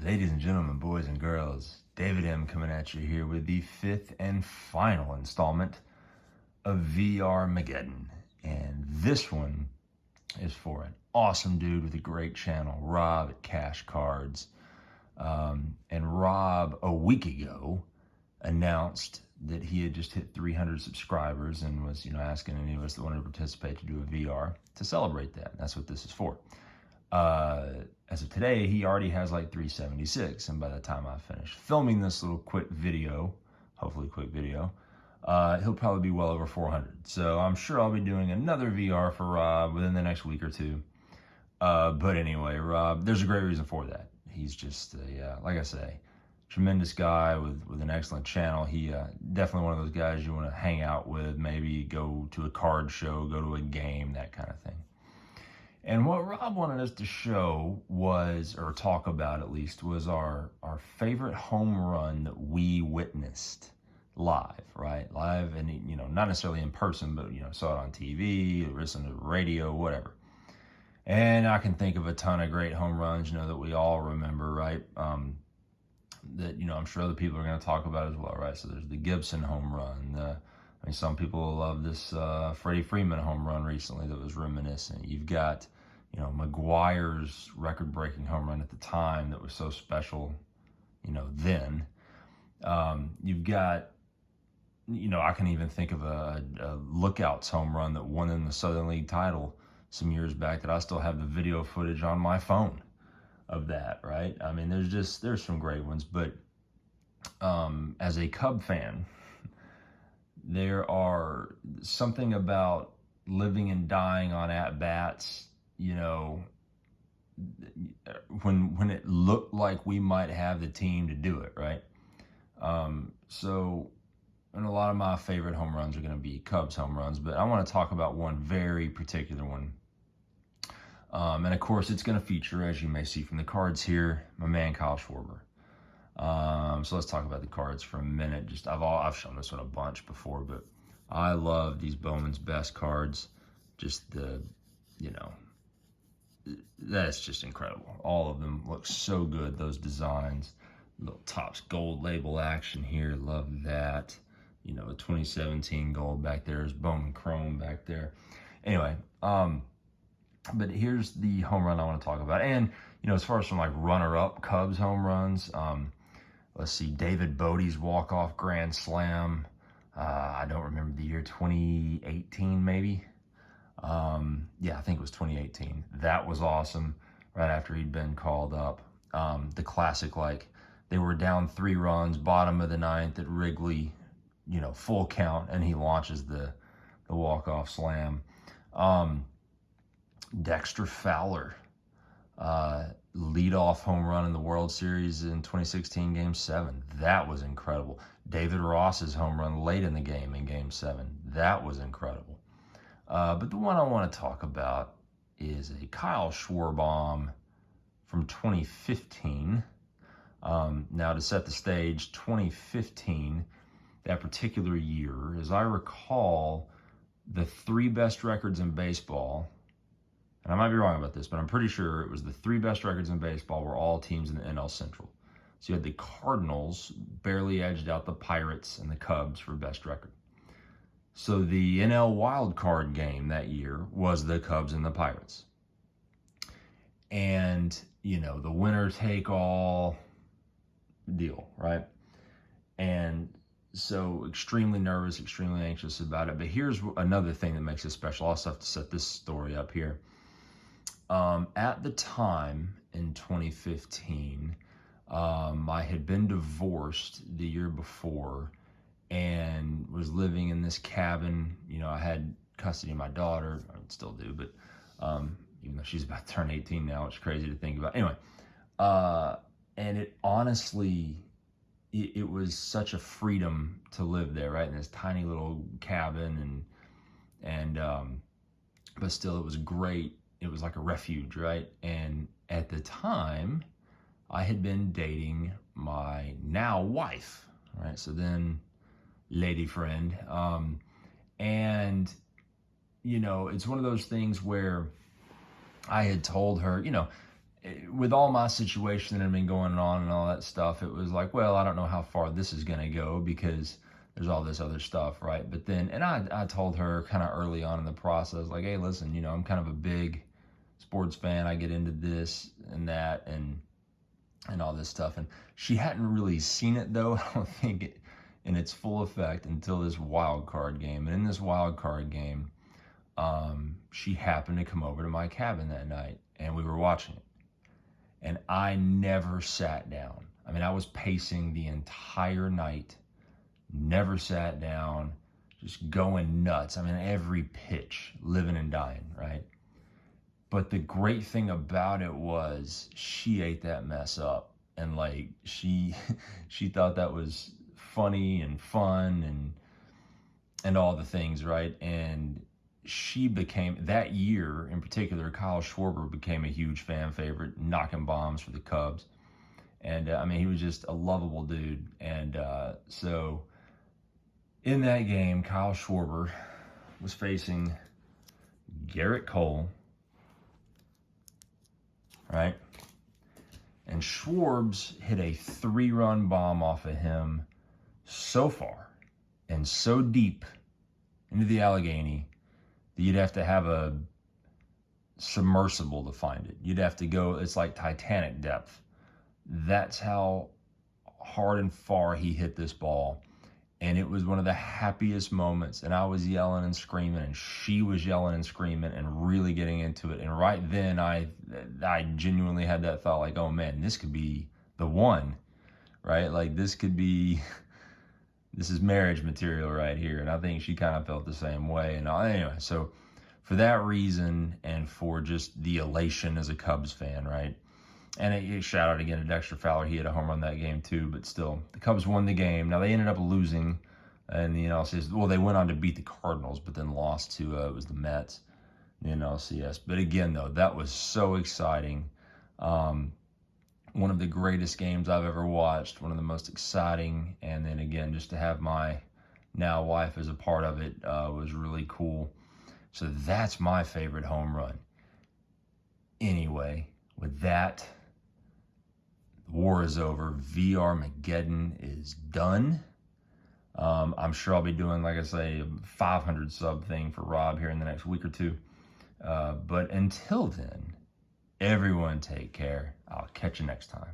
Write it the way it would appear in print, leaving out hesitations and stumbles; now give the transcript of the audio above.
Ladies and gentlemen, boys and girls, David M. coming at you here with the fifth and final installment of VRmageddon. And this one is for an awesome dude with a great channel, Rob at Cash Cards. And Rob, a week ago, announced that he had just hit 300 subscribers and was, asking any of us that wanted to participate to do a VR to celebrate that. That's what this is for. As of today, he already has like 376, and by the time I finish filming this little quick video, hopefully quick video, he'll probably be well over 400. So I'm sure I'll be doing another VR for Rob within the next week or two. But anyway, Rob, there's a great reason for that. He's just like I say, tremendous guy with an excellent channel. He definitely one of those guys you want to hang out with, maybe go to a card show, go to a game, that kind of thing. And what Rob wanted us to show was, or talk about at least, was our favorite home run that we witnessed live, right? Live, and not necessarily in person, but saw it on TV, listened to the radio, whatever. And I can think of a ton of great home runs, that we all remember, right? That I'm sure other people are going to talk about as well, right? So there's the Gibson home run. Some people love this Freddie Freeman home run recently that was reminiscent. You've got, McGwire's record-breaking home run at the time that was so special, then. You've got, I can even think of a Lookouts home run that won in the Southern League title some years back that I still have the video footage on my phone of that, right? There's some great ones, but as a Cub fan, there are something about living and dying on at-bats, when it looked like we might have the team to do it, right? And a lot of my favorite home runs are going to be Cubs home runs, but I want to talk about one very particular one. And of course, it's going to feature, as you may see from the cards here, my man Kyle Schwarber. So let's talk about the cards for a minute. I've shown this one a bunch before, but I love these Bowman's Best cards. That's just incredible. All of them look so good. Those designs, little Topps Gold label action here. Love that. A 2017 gold back there. There's Bowman Chrome back there. Anyway, but here's the home run I want to talk about. And, as far as some like runner-up Cubs home runs, let's see, David Bodie's walk-off grand slam. I don't remember the year, 2018 maybe. Yeah, I think it was 2018. That was awesome, right after he'd been called up. The classic, they were down 3 runs, bottom of the 9th at Wrigley, full count, and he launches the walk-off slam. Dexter Fowler, leadoff home run in the World Series in 2016 Game 7. That was incredible. David Ross's home run late in the game in Game 7. That was incredible. But the one I want to talk about is a Kyle Schwarber from 2015. Now, to set the stage, 2015, that particular year, as I recall, the 3 best records in baseball, and I might be wrong about this, but I'm pretty sure it was the 3 best records in baseball were all teams in the NL Central. So you had the Cardinals barely edged out the Pirates and the Cubs for best record. So the NL wild card game that year was the Cubs and the Pirates. And, the winner take all deal, right? And so extremely nervous, extremely anxious about it. But here's another thing that makes it special. I'll also have to set this story up here. At the time in 2015, I had been divorced the year before and was living in this cabin. I had custody of my daughter. I still do, but even though she's about to turn 18 now, it's crazy to think about. Anyway, and it honestly, it was such a freedom to live there, right? In this tiny little cabin, but still it was great. It was like a refuge, right? And at the time, I had been dating my now wife, right? So then, lady friend, and it's one of those things where I had told her, with all my situation that had been going on and all that stuff, it was like, well, I don't know how far this is going to go because there's all this other stuff, right? But then, and I told her kind of early on in the process, like, hey, listen, you know, I'm kind of a big sports fan. I get into this and that and all this stuff. And she hadn't really seen it though, I don't think it in its full effect until this wild card game. And in this wild card game, she happened to come over to my cabin that night and we were watching it. And I never sat down. I mean, I was pacing the entire night, never sat down, just going nuts. I mean, every pitch, living and dying, right? But the great thing about it was she ate that mess up. And like, she thought that was funny and fun and all the things, right? And she became, that year in particular, Kyle Schwarber became a huge fan favorite, knocking bombs for the Cubs. And I mean, he was just a lovable dude. And so in that game, Kyle Schwarber was facing Garrett Cole, right? And Schwarbs hit a 3-run bomb off of him so far and so deep into the Allegheny that you'd have to have a submersible to find it. You'd have to go, it's like Titanic depth. That's how hard and far he hit this ball. And it was one of the happiest moments. And I was yelling and screaming, and she was yelling and screaming and really getting into it. And right then I genuinely had that thought, like, oh man, this could be the one, right? Like this is marriage material right here. And I think she kind of felt the same way. And anyway, so for that reason and for just the elation as a Cubs fan, right? And a shout out again to Dexter Fowler. He had a home run that game too, but still, the Cubs won the game. Now they ended up losing, and the NLCS. Well, they went on to beat the Cardinals, but then lost to it was the Mets, the NLCS. But again, though, that was so exciting. One of the greatest games I've ever watched. One of the most exciting, and then again, just to have my now wife as a part of it was really cool. So that's my favorite home run. Anyway, with that, the war is over. VRmageddon is done. I'm sure I'll be doing, like I say, a 500 sub thing for Rob here in the next week or two. But until then, everyone take care. I'll catch you next time.